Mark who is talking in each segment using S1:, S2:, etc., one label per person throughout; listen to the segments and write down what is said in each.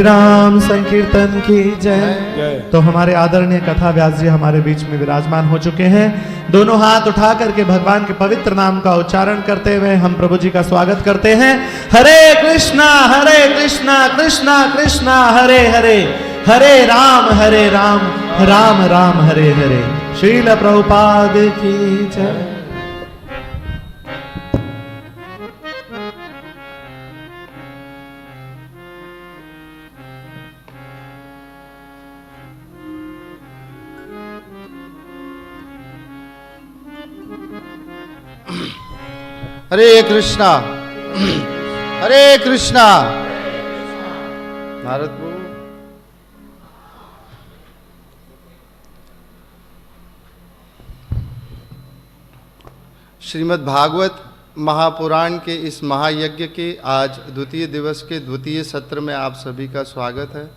S1: राम संकीर्तन की जय। तो हमारे आदरणीय कथा व्यास जी हमारे बीच में विराजमान हो चुके हैं। दोनों हाथ उठा करके भगवान के पवित्र नाम का उच्चारण करते हुए हम प्रभु जी का स्वागत करते हैं। हरे कृष्णा कृष्णा कृष्णा हरे हरे, हरे राम राम राम हरे हरे। श्रील प्रभुपाद की जय।
S2: हरे कृष्णा नारद प्रभु। श्रीमद् भागवत महापुराण के इस महायज्ञ के आज द्वितीय दिवस के द्वितीय सत्र में आप सभी का स्वागत है।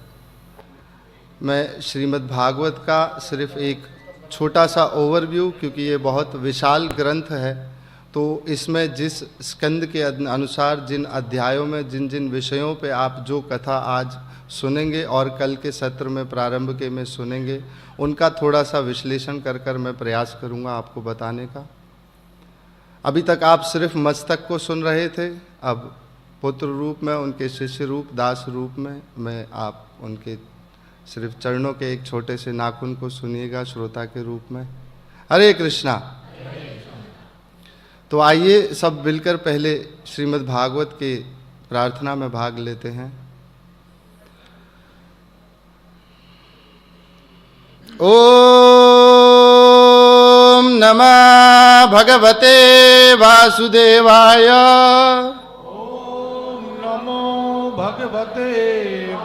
S2: मैं श्रीमद् भागवत का सिर्फ एक छोटा सा ओवरव्यू, क्योंकि ये बहुत विशाल ग्रंथ है, तो इसमें जिस स्कंद के अनुसार जिन अध्यायों में जिन जिन विषयों पे आप जो कथा आज सुनेंगे और कल के सत्र में प्रारंभ के में सुनेंगे, उनका थोड़ा सा विश्लेषण कर कर मैं प्रयास करूंगा आपको बताने का। अभी तक आप सिर्फ मस्तक को सुन रहे थे, अब पुत्र रूप में, उनके शिष्य रूप, दास रूप में मैं आप उनके सिर्फ चरणों के एक छोटे से नाखून को सुनिएगा श्रोता के रूप में। हरे कृष्णा। तो आइए सब मिलकर पहले श्रीमद् भागवत के प्रार्थना में भाग लेते हैं। ओम नमः भगवते वासुदेवाय।
S3: ओम नमो भगवते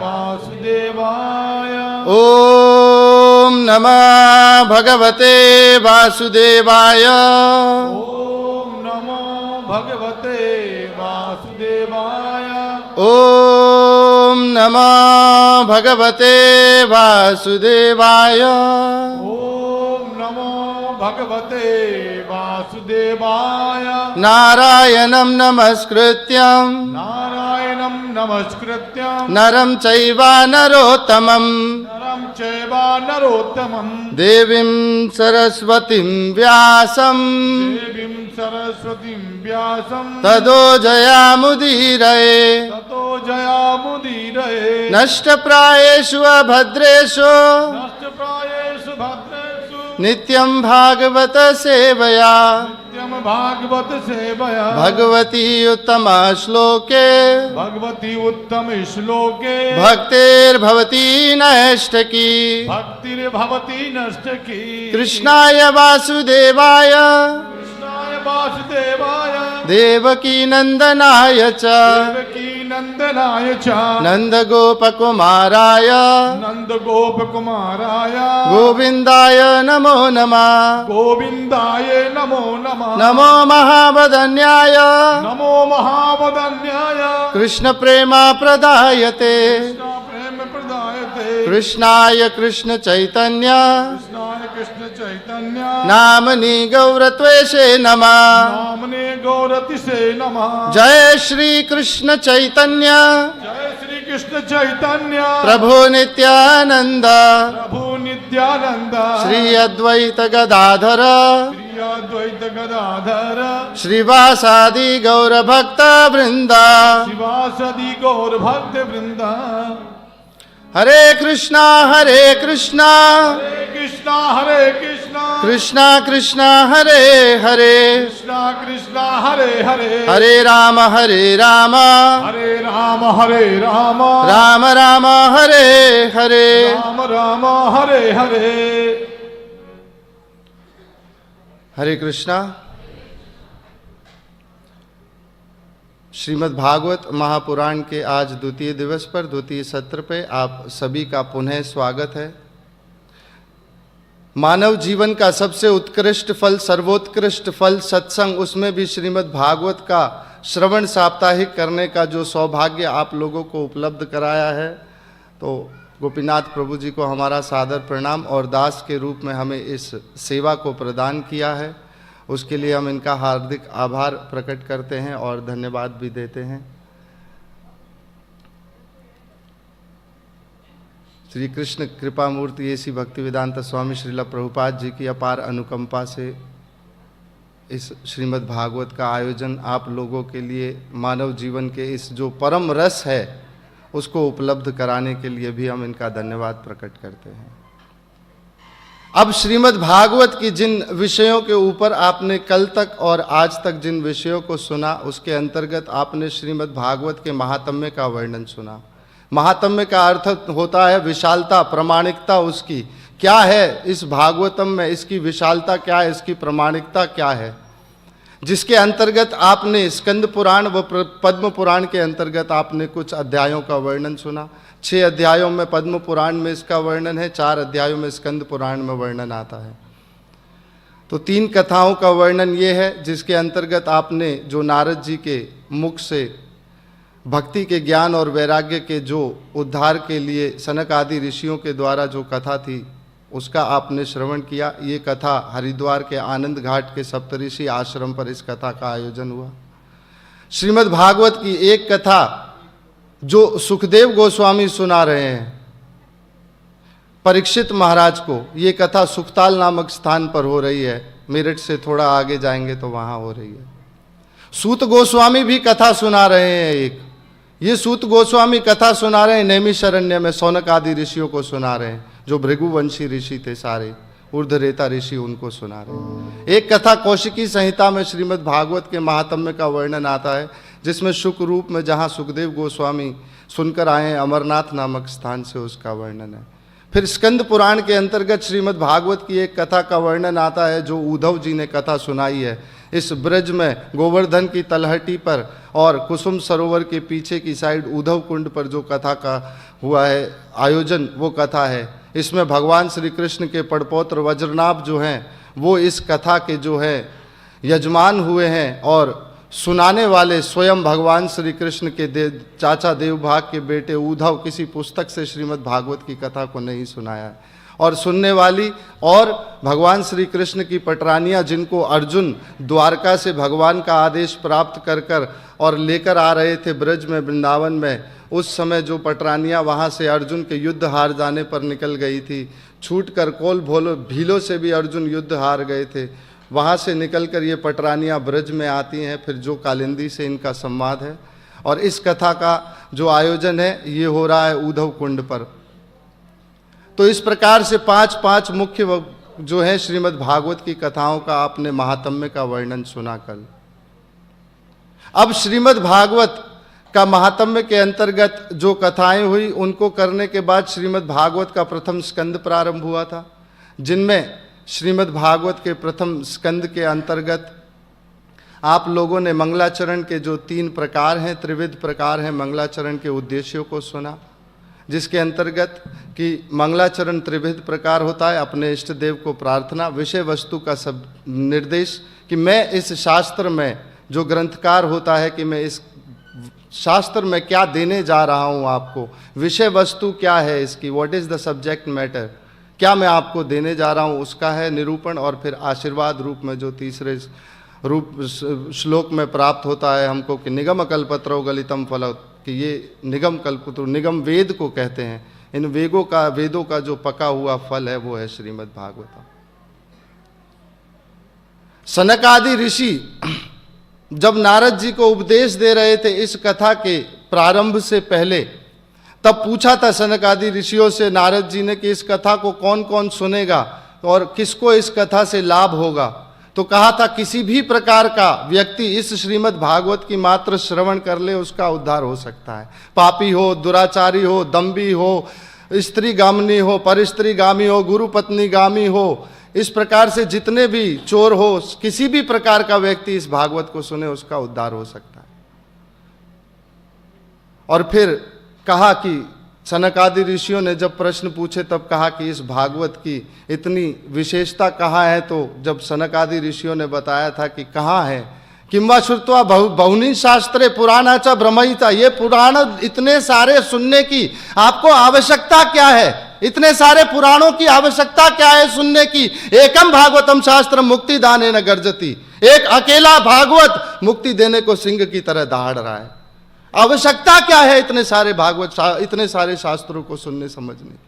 S3: वासुदेवाय।
S2: ओम नमः भगवते वासुदेवाय।
S3: भगवते वासुदेवाय।
S2: ओम नमः भगवते वासुदेवाय।
S3: ओम नमो भगवते वासुदेवाय।
S2: नारायणं नमस्कृत्यं नरं चैव नरोत्तमं देवीं सरस्वतीं व्यासं ततो जयामुदीरये नष्टप्रायेषु अभद्रेषु नित्यं भागवत सेवया भगवती उत्तम श्लोके भक्तिर्भवती नष्टकी कृष्णाय वासुदेवाय देवकी नंदनाय च नंदगोपकुमाराय गोविंदाय नमो नमः नमो महावदन्याय कृष्ण प्रेमा प्रदायते कृष्णाय कृष्ण चैतन्य नामनि गौरत्वेषे नमः जय श्री कृष्ण चैतन्य प्रभु नित्यानंद श्री अद्वैत गदाधर श्रीवासादि गौर भक्त वृंदा। हरे कृष्णा कृष्णा कृष्णा हरे हरे हरे राम राम राम हरे हरे। हरे कृष्णा। श्रीमद् भागवत महापुराण के आज द्वितीय दिवस पर द्वितीय सत्र पे आप सभी का पुनः स्वागत है। मानव जीवन का सबसे उत्कृष्ट फल, सर्वोत्कृष्ट फल सत्संग, उसमें भी श्रीमद् भागवत का श्रवण साप्ताहिक करने का जो सौभाग्य आप लोगों को उपलब्ध कराया है, तो गोपीनाथ प्रभु जी को हमारा सादर प्रणाम और दास के रूप में हमें इस सेवा को प्रदान किया है, उसके लिए हम इनका हार्दिक आभार प्रकट करते हैं और धन्यवाद भी देते हैं। श्री कृष्ण कृपा मूर्ति ऐसी भक्तिवेदांत स्वामी श्रीला प्रभुपाद जी की अपार अनुकंपा से इस श्रीमद् भागवत का आयोजन आप लोगों के लिए मानव जीवन के इस जो परम रस है उसको उपलब्ध कराने के लिए भी हम इनका धन्यवाद प्रकट करते हैं। अब श्रीमद् भागवत की जिन विषयों के ऊपर आपने कल तक और आज तक जिन विषयों को सुना उसके अंतर्गत आपने श्रीमद् भागवत के महात्म्य का वर्णन सुना। महात्म्य का अर्थ होता है विशालता, प्रामाणिकता उसकी क्या है इस भागवतम में, इसकी विशालता क्या है, इसकी प्रामाणिकता क्या है, जिसके अंतर्गत आपने स्कंद पुराण व पद्म पुराण के अंतर्गत आपने कुछ अध्यायों का वर्णन सुना। 6 अध्यायों में पद्म पुराण में इसका वर्णन है, 4 अध्यायों में स्कंद पुराण में वर्णन आता है। तो 3 कथाओं का वर्णन ये है जिसके अंतर्गत आपने जो नारद जी के मुख से भक्ति के ज्ञान और वैराग्य के जो उद्धार के लिए सनक आदि ऋषियों के द्वारा जो कथा थी उसका आपने श्रवण किया। ये कथा हरिद्वार के आनंद घाट के सप्तऋषि आश्रम पर इस कथा का आयोजन हुआ। श्रीमद् भागवत की एक कथा जो सुखदेव गोस्वामी सुना रहे हैं परीक्षित महाराज को, ये कथा सुखताल नामक स्थान पर हो रही है। मेरठ से थोड़ा आगे जाएंगे तो वहां हो रही है। सूत गोस्वामी भी कथा सुना रहे हैं। एक ये सूत गोस्वामी कथा सुना रहे हैं नैमिषारण्य में, सौनक आदि ऋषियों को सुना रहे हैं जो भृगुवंशी ऋषि थे सारे, ऊर्ध्वरेता ऋषि उनको सुना रहे हैं। एक कथा कौशिकी संहिता में श्रीमद् भागवत के महात्म्य का वर्णन आता है जिसमें शुक रूप में जहाँ सुखदेव गोस्वामी सुनकर आए हैं अमरनाथ नामक स्थान से उसका वर्णन है। फिर स्कंद पुराण के अंतर्गत श्रीमद् भागवत की एक कथा का वर्णन आता है जो उद्धव जी ने कथा सुनाई है। इस ब्रज में गोवर्धन की तलहटी पर और कुसुम सरोवर के पीछे की साइड उद्धव कुंड पर जो कथा का हुआ है आयोजन, वो कथा है। इसमें भगवान श्री कृष्ण के पड़पौत्र वज्रनाभ जो हैं वो इस कथा के जो है यजमान हुए हैं और सुनाने वाले स्वयं भगवान श्री कृष्ण के चाचा देवभाग के बेटे उद्धव किसी पुस्तक से श्रीमद् भागवत की कथा को नहीं सुनाया है। और सुनने वाली और भगवान श्री कृष्ण की पटरानियाँ जिनको अर्जुन द्वारका से भगवान का आदेश प्राप्त कर कर और लेकर आ रहे थे ब्रज में वृंदावन में, उस समय जो पटरानियाँ वहाँ से अर्जुन के युद्ध हार जाने पर निकल गई थी, छूट कर कोल भीलों से भी अर्जुन युद्ध हार गए थे, वहाँ से निकलकर ये पटरानियाँ ब्रज में आती हैं। फिर जो कालिंदी से इनका संवाद है और इस कथा का जो आयोजन है ये हो रहा है उद्धव कुंड पर। तो इस प्रकार से 5 मुख्य जो है श्रीमद् भागवत की कथाओं का आपने महात्म्य का वर्णन सुना कल। अब श्रीमद् भागवत का महात्म्य के अंतर्गत जो कथाएं हुई उनको करने के बाद श्रीमद् भागवत का प्रथम स्कंद प्रारंभ हुआ था, जिनमें श्रीमद् भागवत के प्रथम स्कंद के अंतर्गत आप लोगों ने मंगलाचरण के जो 3 प्रकार हैं, त्रिविध प्रकार हैं मंगलाचरण के उद्देश्यों को सुना, जिसके अंतर्गत कि मंगलाचरण त्रिविध प्रकार होता है अपने इष्ट देव को प्रार्थना, विषय वस्तु का सब निर्देश कि मैं इस शास्त्र में जो ग्रंथकार होता है कि मैं इस शास्त्र में क्या देने जा रहा हूँ आपको, विषय वस्तु क्या है इसकी, what is the subject matter, क्या मैं आपको देने जा रहा हूँ उसका है निरूपण। और फिर आशीर्वाद रूप में जो तीसरे रूप श्लोक में प्राप्त होता है हमको कि निगम कल्पतरो गलितम फल, कि ये निगम कल्पतरु निगम वेद को कहते हैं, इन वेदों का जो पका हुआ फल है वो है श्रीमद् भागवत। सनक आदि ऋषि जब नारद जी को उपदेश दे रहे थे इस कथा के प्रारंभ से पहले, तब पूछा था सनक आदि ऋषियों से नारद जी ने कि इस कथा को कौन कौन सुनेगा और किसको इस कथा से लाभ होगा। तो कहा था किसी भी प्रकार का व्यक्ति इस श्रीमद् भागवत की मात्र श्रवण कर ले उसका उद्धार हो सकता है। पापी हो, दुराचारी हो, दम्भी हो, स्त्री गामिनी हो, परस्त्री गामी हो, गुरु पत्नी गामी हो, इस प्रकार से जितने भी चोर हो, किसी भी प्रकार का व्यक्ति इस भागवत को सुने उसका उद्धार हो सकता है। और फिर कहा कि सनक आदि ऋषियों ने जब प्रश्न पूछे तब कहा कि इस भागवत की इतनी विशेषता कहाँ है, तो जब सनक आदि ऋषियों ने बताया था कि कहाँ है, किंवा श्रुत्वा बहुनी शास्त्रे पुराणाचा भ्रमयिता, ये पुराण इतने सारे सुनने की आपको आवश्यकता क्या है, इतने सारे पुराणों की आवश्यकता क्या है सुनने की। एकम भागवतम शास्त्र मुक्ति दाने न गर्जती, एक अकेला भागवत मुक्ति देने को सिंह की तरह दहाड़ रहा है। आवश्यकता क्या है इतने सारे भागवत, इतने सारे शास्त्रों को सुनने समझने की।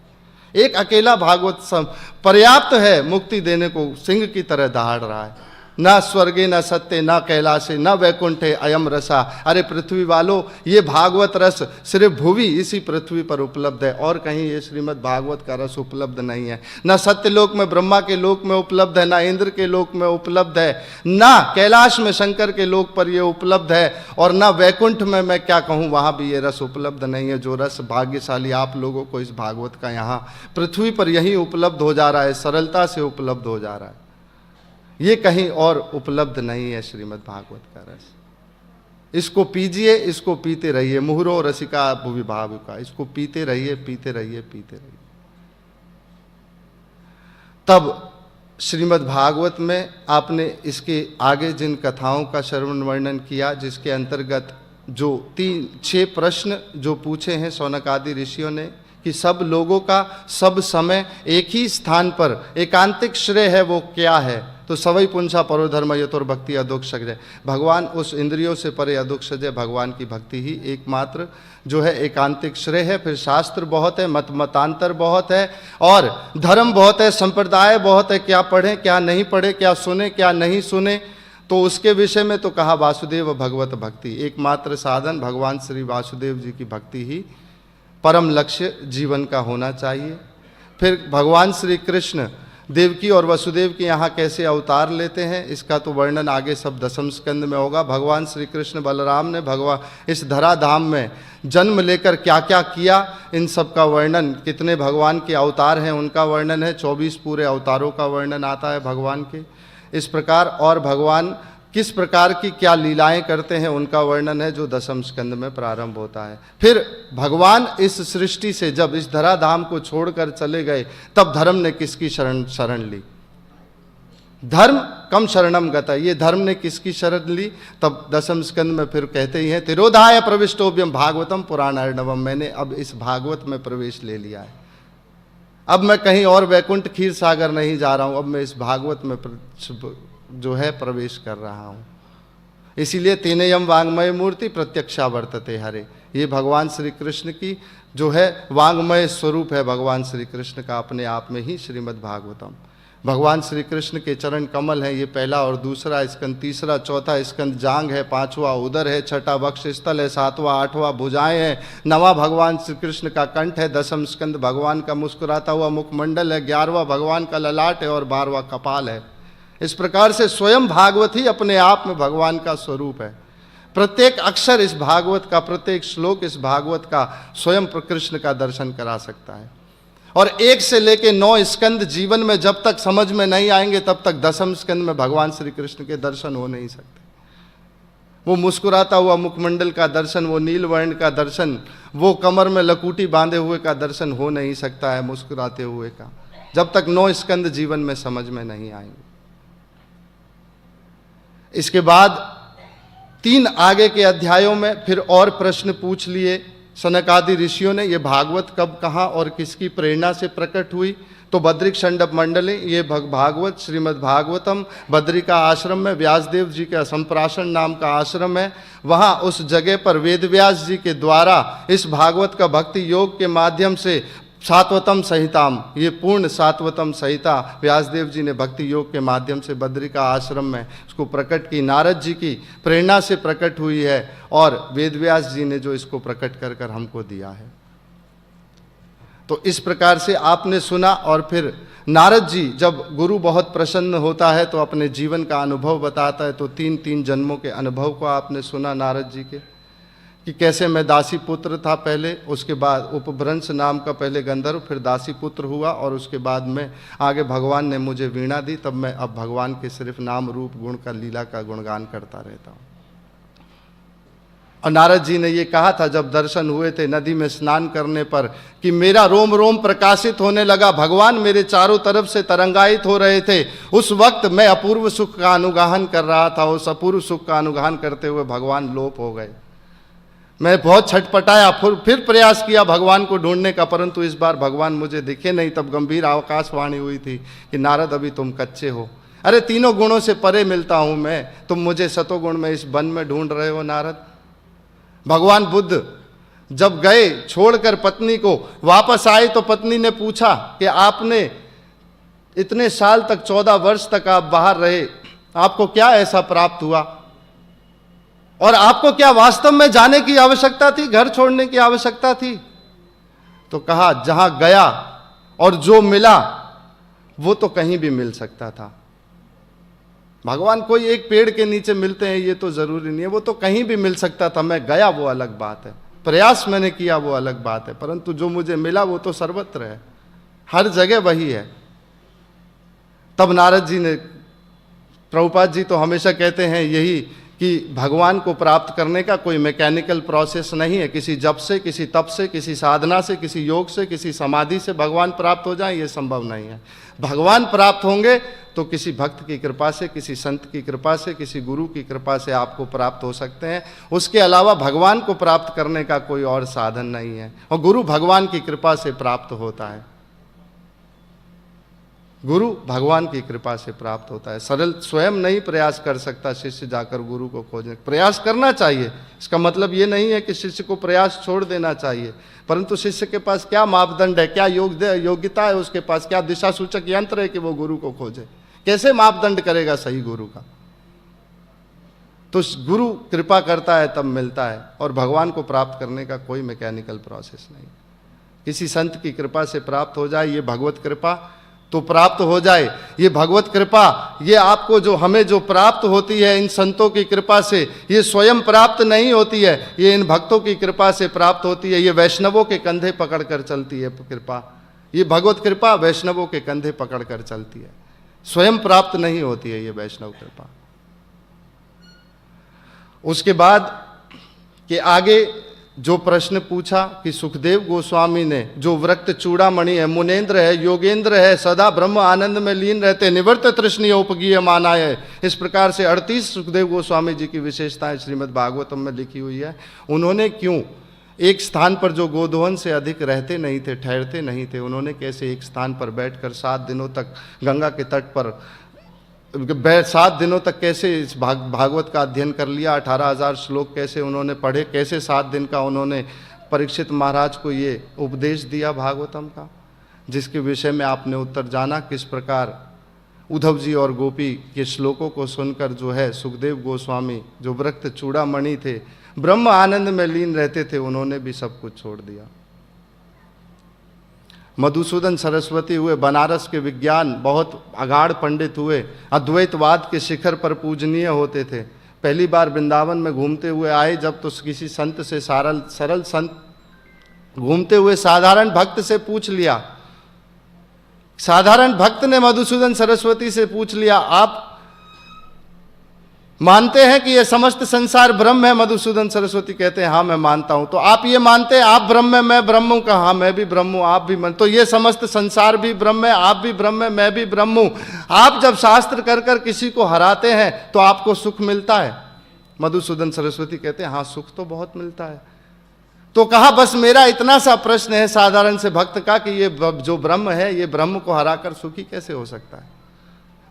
S2: एक अकेला भागवत पर्याप्त है मुक्ति देने को। सिंह की तरह दहाड़ रहा है। न स्वर्गे न सत्य न कैलाशे न वैकुंठे अयम रसा। अरे पृथ्वी वालों, ये भागवत रस सिर्फ भुवि इसी पृथ्वी पर उपलब्ध है, और कहीं ये श्रीमद् भागवत का रस उपलब्ध नहीं है। न सत्यलोक में ब्रह्मा के लोक में उपलब्ध है, न इंद्र के लोक में उपलब्ध है, न कैलाश में शंकर के लोक पर ये उपलब्ध है, और न वैकुंठ में मैं क्या कहूँ वहाँ भी ये रस उपलब्ध नहीं है। जो रस भाग्यशाली आप लोगों को इस भागवत का यहाँ पृथ्वी पर यहीं उपलब्ध हो जा रहा है, सरलता से उपलब्ध हो जा रहा है, ये कहीं और उपलब्ध नहीं है श्रीमद् भागवत का रस। इसको पीजिए, इसको पीते रहिए। मुहुरो रसिका भुवि भावुका, इसको पीते रहिए, पीते रहिए, पीते रहिए। तब श्रीमद् भागवत में आपने इसके आगे जिन कथाओं का श्रवण वर्णन किया, जिसके अंतर्गत जो 6 प्रश्न जो पूछे हैं शौनक आदि ऋषियों ने, कि सब लोगों का सब समय एक ही स्थान पर एकांतिक श्रेय है, वो क्या है? तो सवई पुंसा परोधर्म यतोर भक्ति अदुख सजय। भगवान उस इंद्रियों से परे अदुख सजय, भगवान की भक्ति ही एकमात्र जो है एकांतिक श्रेय है। फिर शास्त्र बहुत है, मतांतर बहुत है, और धर्म बहुत है, संप्रदाय बहुत है, क्या पढ़ें क्या नहीं पढ़े, क्या सुने क्या नहीं सुने। तो उसके विषय में तो कहा वासुदेव भगवत भक्ति, एकमात्र साधन भगवान श्री वासुदेव जी की भक्ति ही परम लक्ष्य जीवन का होना चाहिए। फिर भगवान श्री कृष्ण देवकी और वसुदेव के यहाँ कैसे अवतार लेते हैं, इसका तो वर्णन आगे सब दसम स्कंद में होगा। भगवान श्री कृष्ण बलराम ने इस धराधाम में जन्म लेकर क्या क्या किया, इन सब का वर्णन, कितने भगवान के अवतार हैं उनका वर्णन है। 24 पूरे अवतारों का वर्णन आता है भगवान के इस प्रकार, और भगवान किस प्रकार की क्या लीलाएं करते हैं उनका वर्णन है, जो दसम स्कंद में प्रारंभ होता है। फिर भगवान इस सृष्टि से जब इस धराधाम को छोड़कर चले गए, तब धर्म ने किसकी शरण ली? धर्म कम शरणम गता, ये धर्म ने किसकी शरण ली? तब दसम स्कंद में फिर कहते ही हैं, तिरोधाय प्रविष्टोभ्यम भागवतम पुराण अर्णवम, मैंने अब इस भागवत में प्रवेश ले लिया है। अब मैं कहीं और वैकुंठ क्षीर सागर नहीं जा रहा हूं, अब मैं इस भागवत में जो है प्रवेश कर रहा हूं। इसीलिए तेनेयम वांग्मय मूर्ति प्रत्यक्षा वर्तते हरे, ये भगवान श्री कृष्ण की जो है वांग्मय स्वरूप है भगवान श्री कृष्ण का अपने आप में ही श्रीमद् भागवतम। भगवान श्री कृष्ण के चरण कमल है, ये पहला और दूसरा स्कंद, तीसरा चौथा स्कंद जांग है, 5वां उदर है, 6ठा वक्ष स्थल है, 7वां 8वां भुजाएं हैं, 9वां भगवान श्री कृष्ण का कंठ है, 10वां स्कंद भगवान का मुस्कुराता हुआ मुखमंडल है, 11वां भगवान का ललाट है और 12वां कपाल है। इस प्रकार से स्वयं भागवत ही अपने आप में भगवान का स्वरूप है। प्रत्येक अक्षर इस भागवत का, प्रत्येक श्लोक इस भागवत का स्वयं कृष्ण का दर्शन करा सकता है। और 1 से लेकर 9 स्कंद जीवन में जब तक समझ में नहीं आएंगे, तब तक दसम स्कंद में भगवान श्री कृष्ण के दर्शन हो नहीं सकते। वो मुस्कुराता हुआ मुखमंडल का दर्शन, वो नील वर्ण का दर्शन, वो कमर में लकूटी बांधे हुए का दर्शन हो नहीं सकता है मुस्कुराते हुए का, जब तक 9 स्कंद जीवन में समझ में नहीं आएंगे। इसके बाद 3 आगे के अध्यायों में फिर और प्रश्न पूछ लिए सनक आदि ऋषियों ने। ये भागवत कब, कहाँ और किसकी प्रेरणा से प्रकट हुई? तो बद्रिक शंडप मंडली, ये भागवत श्रीमद् भागवतम बद्रिका आश्रम में व्यासदेव जी का संप्राशन नाम का आश्रम है। वहाँ उस जगह पर वेदव्यास जी के द्वारा इस भागवत का भक्ति योग के माध्यम से सातवतम संहिताम, ये पूर्ण सातवतम संहिता व्यासदेव जी ने भक्ति योग के माध्यम से बद्रिका आश्रम में इसको प्रकट की। नारद जी की प्रेरणा से प्रकट हुई है और वेदव्यास जी ने जो इसको प्रकट कर कर हमको दिया है। तो इस प्रकार से आपने सुना। और फिर नारद जी, जब गुरु बहुत प्रसन्न होता है तो अपने जीवन का अनुभव बताता है, तो 3 जन्मों के अनुभव को आपने सुना नारद जी के, कि कैसे मैं दासी पुत्र था पहले, उसके बाद उपभ्रंश नाम का पहले गंधर्व, फिर दासी पुत्र हुआ, और उसके बाद में आगे भगवान ने मुझे वीणा दी, तब मैं अब भगवान के सिर्फ नाम रूप गुण का लीला का गुणगान करता रहता हूँ। और नारद जी ने ये कहा था जब दर्शन हुए थे नदी में स्नान करने पर, कि मेरा रोम रोम प्रकाशित होने लगा, भगवान मेरे चारों तरफ से तरंगायित हो रहे थे। उस वक्त मैं अपूर्व सुख का अनुगाहन कर रहा था, उस अपूर्व सुख का अनुगाहन करते हुए भगवान लोप हो गए। मैं बहुत छटपटाया, फिर प्रयास किया भगवान को ढूंढने का, परंतु इस बार भगवान मुझे दिखे नहीं। तब गंभीर आकाशवाणी हुई थी कि नारद अभी तुम कच्चे हो, अरे 3 गुणों से परे मिलता हूं मैं, तुम मुझे सतोगुण में इस वन में ढूंढ रहे हो नारद। भगवान बुद्ध जब गए छोड़कर पत्नी को, वापस आए तो पत्नी ने पूछा कि आपने इतने साल तक 14 वर्ष तक आप बाहर रहे, आपको क्या ऐसा प्राप्त हुआ और आपको क्या वास्तव में जाने की आवश्यकता थी, घर छोड़ने की आवश्यकता थी? तो कहा जहां गया और जो मिला वो तो कहीं भी मिल सकता था। भगवान कोई एक पेड़ के नीचे मिलते हैं ये तो जरूरी नहीं है, वो तो कहीं भी मिल सकता था। मैं गया वो अलग बात है, प्रयास मैंने किया वो अलग बात है, परंतु जो मुझे मिला वो तो सर्वत्र है, हर जगह वही है। तब नारद जी ने, प्रभुपाद जी तो हमेशा कहते हैं यही कि भगवान को प्राप्त करने का कोई मैकेनिकल प्रोसेस नहीं है, किसी जप से, किसी तप से, किसी साधना से, किसी योग से, किसी समाधि से भगवान प्राप्त हो जाए ये संभव नहीं है। भगवान प्राप्त होंगे तो किसी भक्त की कृपा से, किसी संत की कृपा से, किसी गुरु की कृपा से आपको प्राप्त हो सकते हैं। उसके अलावा भगवान को प्राप्त करने का कोई और साधन नहीं है, और गुरु भगवान की कृपा से प्राप्त होता है। गुरु भगवान की कृपा से प्राप्त होता है। सरल स्वयं नहीं प्रयास कर सकता शिष्य जाकर गुरु को खोजने, प्रयास करना चाहिए। इसका मतलब ये नहीं है कि शिष्य को प्रयास छोड़ देना चाहिए, परंतु शिष्य के पास क्या मापदंड है, क्या योग्यता है, उसके पास क्या दिशा सूचक यंत्र है कि वो गुरु को खोजे? कैसे मापदंड करेगा सही गुरु का? तो गुरु कृपा करता है तब मिलता है, और भगवान को प्राप्त करने का कोई मैकेनिकल प्रोसेस नहीं। किसी संत की कृपा से प्राप्त हो जाए ये भगवत कृपा तो प्राप्त हो जाए। ये भगवत कृपा, ये आपको जो हमें जो प्राप्त होती है इन संतों की कृपा से, ये स्वयं प्राप्त नहीं होती है, ये इन भक्तों की कृपा से प्राप्त होती है। ये वैष्णवों के कंधे पकड़कर चलती है कृपा, ये भगवत कृपा वैष्णवों के कंधे पकड़कर चलती है, स्वयं प्राप्त नहीं होती है ये वैष्णव कृपा। उसके बाद के आगे जो प्रश्न पूछा कि सुखदेव गोस्वामी ने, जो व्रक्त चूड़ामणि है, मुनेन्द्र है, योगेंद्र है, सदा ब्रह्म आनंद में लीन रहते, निवृत्त तृष्णीय उपगीय माना है, इस प्रकार से 38 सुखदेव गोस्वामी जी की विशेषताएं श्रीमद् भागवतम में लिखी हुई है। उन्होंने क्यों एक स्थान पर जो गोधवन से अधिक रहते नहीं थे, ठहरते नहीं थे, उन्होंने कैसे एक स्थान पर बैठकर 7 दिनों तक गंगा के तट पर 7 दिनों तक कैसे इस भागवत का अध्ययन कर लिया, 18,000 श्लोक कैसे उन्होंने पढ़े, कैसे 7 दिन का उन्होंने परीक्षित महाराज को ये उपदेश दिया भागवतम का, जिसके विषय में आपने उत्तर जाना। किस प्रकार उद्धव जी और गोपी के श्लोकों को सुनकर जो है सुखदेव गोस्वामी, जो व्रक्त चूड़ामणि थे, ब्रह्म आनंद में लीन रहते थे, उन्होंने भी सब कुछ छोड़ दिया। मधुसूदन सरस्वती हुए बनारस के विज्ञान बहुत अगाढ़ पंडित हुए, अद्वैतवाद के शिखर पर पूजनीय होते थे। पहली बार वृंदावन में घूमते हुए आए जब, तो किसी संत से, सरल संत घूमते हुए साधारण भक्त से पूछ लिया, साधारण भक्त ने मधुसूदन सरस्वती से पूछ लिया, आप मानते हैं कि यह समस्त संसार ब्रह्म है? मधुसूदन सरस्वती कहते हैं हाँ मैं मानता हूं। तो आप ये मानते हैं आप ब्रह्म है, मैं ब्रह्म हूं? कहा हाँ मैं भी ब्रह्म हूं, आप भी मान। तो ये समस्त संसार भी ब्रह्म है, आप भी ब्रह्म है, मैं भी ब्रह्म हूं। आप जब शास्त्र कर कर किसी को हराते हैं तो आपको सुख मिलता है? मधुसूदन सरस्वती कहते हैं हाँ सुख तो बहुत मिलता है। तो कहा बस मेरा इतना सा प्रश्न है साधारण से भक्त का कि ये जो ब्रह्म है, ये ब्रह्म को हराकर सुखी कैसे हो सकता है?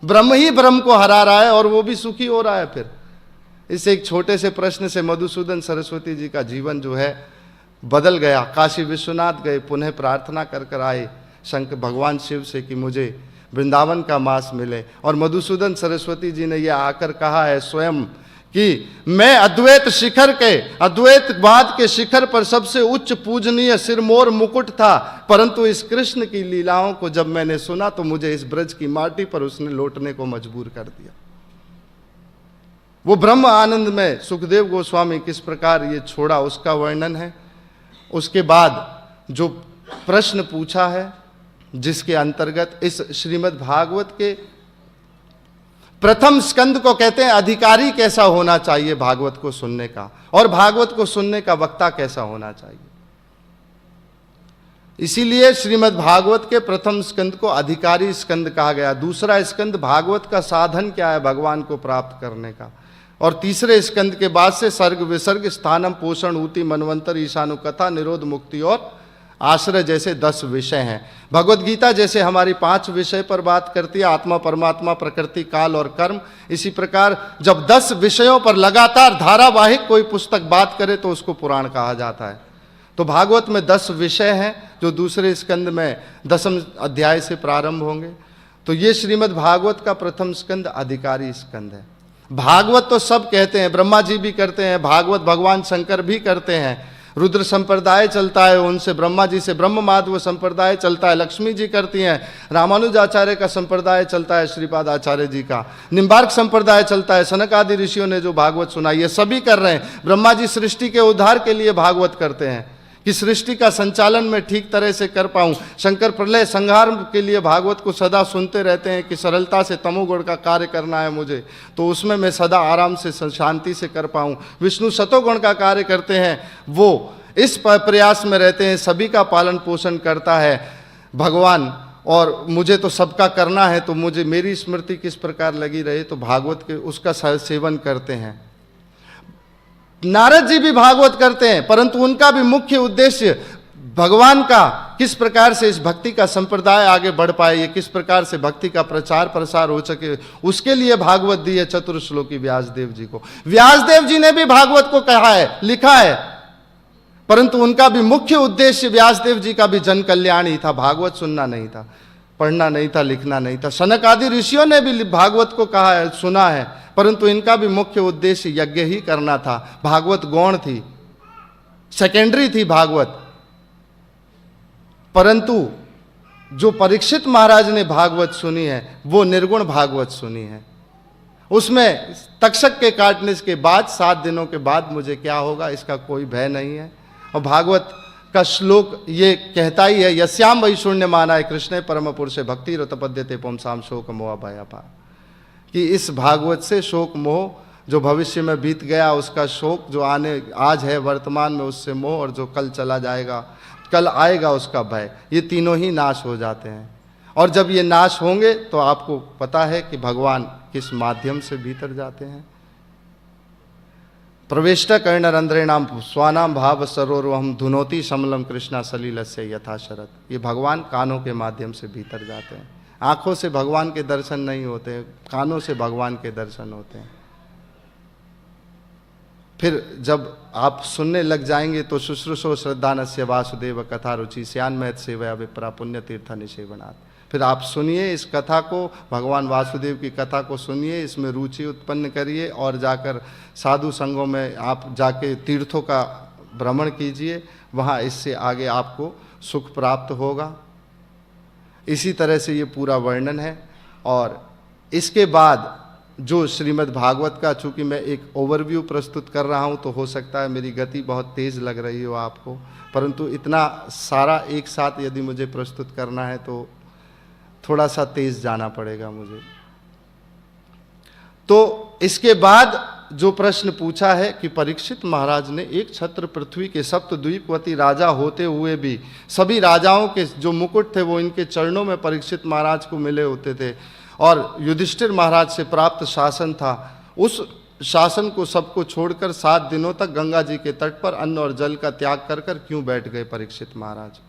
S2: ब्रह्म ही ब्रह्म को हरा रहा है और वो भी सुखी हो रहा है। फिर इस एक छोटे से प्रश्न से मधुसूदन सरस्वती जी का जीवन जो है बदल गया। काशी विश्वनाथ गए, पुनः प्रार्थना कर कर आए शंकर भगवान शिव से कि मुझे वृंदावन का मास मिले। और मधुसूदन सरस्वती जी ने यह आकर कहा है स्वयं कि मैं अद्वैत शिखर के, अद्वैतवाद के शिखर पर सबसे उच्च पूजनीय सिरमौर मुकुट था, परंतु इस कृष्ण की लीलाओं को जब मैंने सुना तो मुझे इस ब्रज की माटी पर उसने लौटने को मजबूर कर दिया। वो ब्रह्म आनंद में सुखदेव गोस्वामी किस प्रकार ये छोड़ा उसका वर्णन है। उसके बाद जो प्रश्न पूछा है जिसके अंतर्गत इस श्रीमद् भागवत के प्रथम स्कंद को कहते हैं अधिकारी कैसा होना चाहिए भागवत को सुनने का, और भागवत को सुनने का वक्ता कैसा होना चाहिए। इसीलिए श्रीमद् भागवत के प्रथम स्कंद को अधिकारी स्कंद कहा गया। दूसरा स्कंद भागवत का साधन क्या है भगवान को प्राप्त करने का, और तीसरे स्कंद के बाद से सर्ग विसर्ग स्थानम पोषण ऊति मनवंतर ईशानु कथा निरोध मुक्ति और आश्रय जैसे 10 विषय हैं। भगवत गीता जैसे हमारी 5 विषय पर बात करती है, आत्मा परमात्मा प्रकृति काल और कर्म, इसी प्रकार जब 10 विषयों पर लगातार धारावाहिक कोई पुस्तक बात करे तो उसको पुराण कहा जाता है। तो भागवत में 10 विषय हैं जो दूसरे स्कंद में 10वें अध्याय से प्रारंभ होंगे। तो ये श्रीमद् भागवत का प्रथम स्कंद अधिकारी स्कंद है। भागवत तो सब कहते हैं, ब्रह्मा जी भी करते हैं, भागवत भगवान शंकर भी करते हैं, रुद्र संप्रदाय चलता है, उनसे ब्रह्मा जी से ब्रह्म माधव संप्रदाय चलता है, लक्ष्मी जी करती हैं, रामानुजाचार्य का संप्रदाय चलता है, श्रीपाद आचार्य जी का, निम्बार्क संप्रदाय चलता है, सनक आदि ऋषियों ने जो भागवत सुनाई है सभी कर रहे हैं। ब्रह्मा जी सृष्टि के उद्धार के लिए भागवत करते हैं कि सृष्टि का संचालन मैं ठीक तरह से कर पाऊं। शंकर प्रलय संहार के लिए भागवत को सदा सुनते रहते हैं कि सरलता से तमोगुण का कार्य करना है मुझे, तो उसमें मैं सदा आराम से शांति से कर पाऊं। विष्णु सतोगुण का कार्य करते हैं, वो इस प्रयास में रहते हैं, सभी का पालन पोषण करता है भगवान, और मुझे तो सबका करना है, तो मुझे मेरी स्मृति किस प्रकार लगी रहे, तो भागवत के उसका सेवन करते हैं। नारद जी भी भागवत करते हैं, परंतु उनका भी मुख्य उद्देश्य भगवान का किस प्रकार से इस भक्ति का संप्रदाय आगे बढ़ पाए, ये किस प्रकार से भक्ति का प्रचार प्रसार हो सके, उसके लिए भागवत दी है चतुर्श्लोकी व्यासदेव जी को। व्यासदेव जी ने भी भागवत को कहा है, लिखा है, परंतु उनका भी मुख्य उद्देश्य व्यासदेव जी का भी जन कल्याण ही था, भागवत सुनना नहीं था, पढ़ना नहीं था, लिखना नहीं था। सनक आदि ऋषियों ने भी भागवत को कहा है, सुना है, परंतु इनका भी मुख्य उद्देश्य यज्ञ ही करना था। भागवत गौण थी, सेकेंडरी थी भागवत। परंतु जो परीक्षित महाराज ने भागवत सुनी है वो निर्गुण भागवत सुनी है। उसमें तक्षक के काटने के बाद 7 दिनों के बाद मुझे क्या होगा इसका कोई भय नहीं है। और भागवत का श्लोक ये कहता ही है, यस्याम वैशून्य माना है कृष्ण परम पुरुष भक्ति रतपद्यते पुंसाम शोक मोह भयापा, कि इस भागवत से शोक मोह जो भविष्य में बीत गया उसका शोक, जो आने आज है वर्तमान में उससे मोह, और जो कल चला जाएगा कल आएगा उसका भय, ये तीनों ही नाश हो जाते हैं। और जब ये नाश होंगे तो आपको पता है कि भगवान किस माध्यम से भीतर जाते हैं। प्रवेष्टा कर्णरंध्रेणाम स्वानाम भाव सरोरवहम धुनोति समलम कृष्णा सलीलस्य यथा शरत, ये भगवान कानों के माध्यम से भीतर जाते हैं। आंखों से भगवान के दर्शन नहीं होते, कानों से भगवान के दर्शन होते हैं। फिर जब आप सुनने लग जाएंगे तो शुश्रूषो श्रद्धानस्य वासुदेव कथा रुचि श्यान महत सेवया विप्रा पुण्य तीर्थ निषेवनाथ। फिर आप सुनिए इस कथा को, भगवान वासुदेव की कथा को सुनिए, इसमें रुचि उत्पन्न करिए और जाकर साधु संगों में आप जाके तीर्थों का भ्रमण कीजिए, वहाँ इससे आगे आपको सुख प्राप्त होगा। इसी तरह से ये पूरा वर्णन है। और इसके बाद जो श्रीमद् भागवत का, चूँकि मैं एक ओवरव्यू प्रस्तुत कर रहा हूँ तो हो सकता है मेरी गति बहुत तेज़ लग रही हो आपको, परंतु इतना सारा एक साथ यदि मुझे प्रस्तुत करना है तो थोड़ा सा तेज़ जाना पड़ेगा मुझे। तो इसके बाद जो प्रश्न पूछा है कि परीक्षित महाराज ने एक छत्र पृथ्वी के सप्तद्वीपवती राजा होते हुए भी सभी राजाओं के जो मुकुट थे वो इनके चरणों में परीक्षित महाराज को मिले होते थे, और युधिष्ठिर महाराज से प्राप्त शासन था, उस शासन को सबको छोड़कर 7 दिनों तक गंगा जी के तट पर अन्न और जल का त्याग कर क्यों बैठ गए परीक्षित महाराज।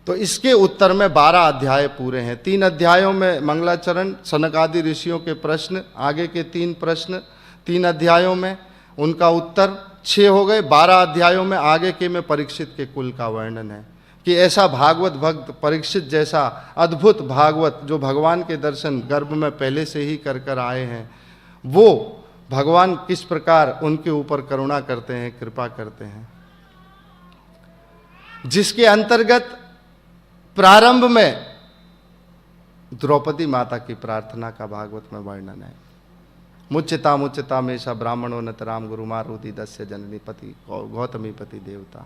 S2: तो इसके उत्तर में 12 अध्याय पूरे हैं। 3 अध्यायों में मंगलाचरण, सनक आदि ऋषियों के प्रश्न, आगे के 3 प्रश्न 3 अध्यायों में, उनका उत्तर 6 हो गए। 12 अध्यायों में आगे के में परीक्षित के कुल का वर्णन है कि ऐसा भागवत भक्त परीक्षित जैसा अद्भुत भागवत जो भगवान के दर्शन गर्भ में पहले से ही कर कर आए हैं, वो भगवान किस प्रकार उनके ऊपर करुणा करते हैं, कृपा करते हैं। जिसके अंतर्गत प्रारंभ में द्रौपदी माता की प्रार्थना का भागवत में वर्णन है। मुच्यता मुच्यता मेषा ब्राह्मणो नतराम गुरु मारुति दस्य जननी पति गौतमी पति देवता,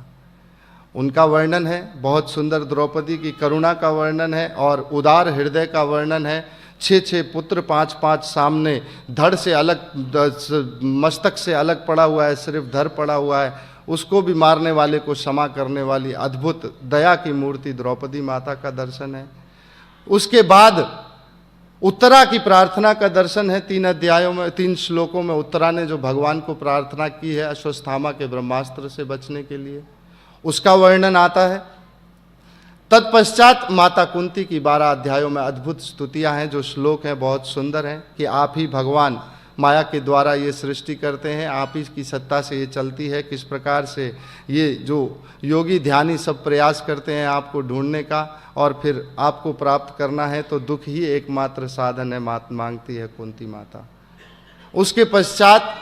S2: उनका वर्णन है। बहुत सुंदर द्रौपदी की करुणा का वर्णन है और उदार हृदय का वर्णन है। 6 पुत्र 5 सामने, धड़ से अलग, मस्तक से अलग पड़ा हुआ है, सिर्फ धड़ पड़ा हुआ है, उसको भी मारने वाले को क्षमा करने वाली अद्भुत दया की मूर्ति द्रौपदी माता का दर्शन है। उसके बाद उत्तरा की प्रार्थना का दर्शन है। 3 अध्यायों में 3 श्लोकों में उत्तरा ने जो भगवान को प्रार्थना की है अश्वत्थामा के ब्रह्मास्त्र से बचने के लिए, उसका वर्णन आता है। तत्पश्चात माता कुंती की 12 अध्यायों में अद्भुत स्तुतियां हैं, जो श्लोक हैं बहुत सुंदर हैं कि आप ही भगवान माया के द्वारा ये सृष्टि करते हैं, आप ही की सत्ता से ये चलती है। किस प्रकार से ये जो योगी ध्यानी सब प्रयास करते हैं आपको ढूंढने का और फिर आपको प्राप्त करना है, तो दुख ही एकमात्र साधन है, मांगती है कुंती माता। उसके पश्चात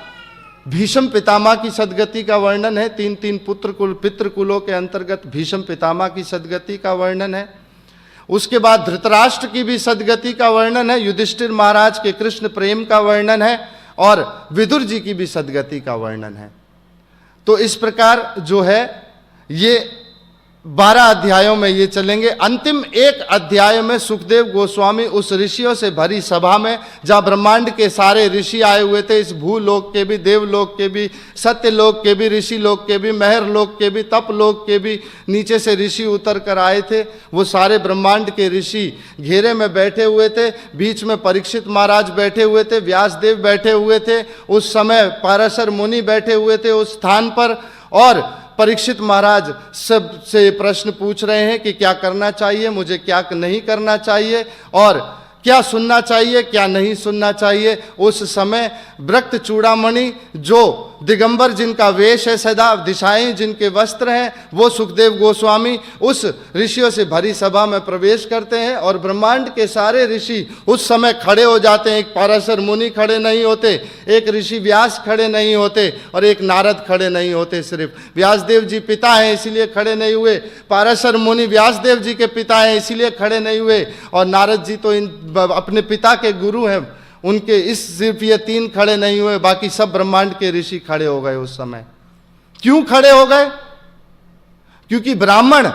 S2: भीष्म पितामह की सदगति का वर्णन है। तीन तीन पितृकुलों के अंतर्गत भीष्म पितामह की सदगति का वर्णन है। उसके बाद धृतराष्ट्र की भी सदगति का वर्णन है, युधिष्ठिर महाराज के कृष्ण प्रेम का वर्णन है और विदुर जी की भी सदगति का वर्णन है। तो इस प्रकार जो है ये 12 अध्यायों में ये चलेंगे। अंतिम एक अध्याय में सुखदेव गोस्वामी उस ऋषियों से भरी सभा में, जहाँ ब्रह्मांड के सारे ऋषि आए हुए थे, इस भूलोक के भी, देवलोक के भी, सत्यलोक के भी, ऋषि लोक के भी, महर लोक के भी, तप लोक के भी, नीचे से ऋषि उतर कर आए थे। वो सारे ब्रह्मांड के ऋषि घेरे में बैठे हुए थे। बीच में परीक्षित महाराज बैठे हुए थे, व्यासदेव बैठे हुए थे, उस समय पाराशर मुनि बैठे हुए थे उस स्थान पर। और परीक्षित महाराज सबसे प्रश्न पूछ रहे हैं कि क्या करना चाहिए, मुझे क्या नहीं करना चाहिए, और क्या सुनना चाहिए, क्या नहीं सुनना चाहिए। उस समय व्रक्त चूड़ामणि, जो दिगंबर जिनका वेश है सदा, दिशाएं जिनके वस्त्र हैं, वो सुखदेव गोस्वामी उस ऋषियों से भरी सभा में प्रवेश करते हैं और ब्रह्मांड के सारे ऋषि उस समय खड़े हो जाते हैं। एक पाराशर मुनि खड़े नहीं होते, एक ऋषि व्यास खड़े नहीं होते और एक नारद खड़े नहीं होते। सिर्फ व्यासदेव जी पिता हैं इसीलिए खड़े नहीं हुए, पाराशर मुनि व्यासदेव जी के पिता हैं इसीलिए खड़े नहीं हुए, और नारद जी तो अपने पिता के गुरु हैं, उनके इस सिर्फ ये 3 खड़े नहीं हुए, बाकी सब ब्रह्मांड के ऋषि खड़े हो गए उस समय। क्यों खड़े हो गए? क्योंकि ब्राह्मण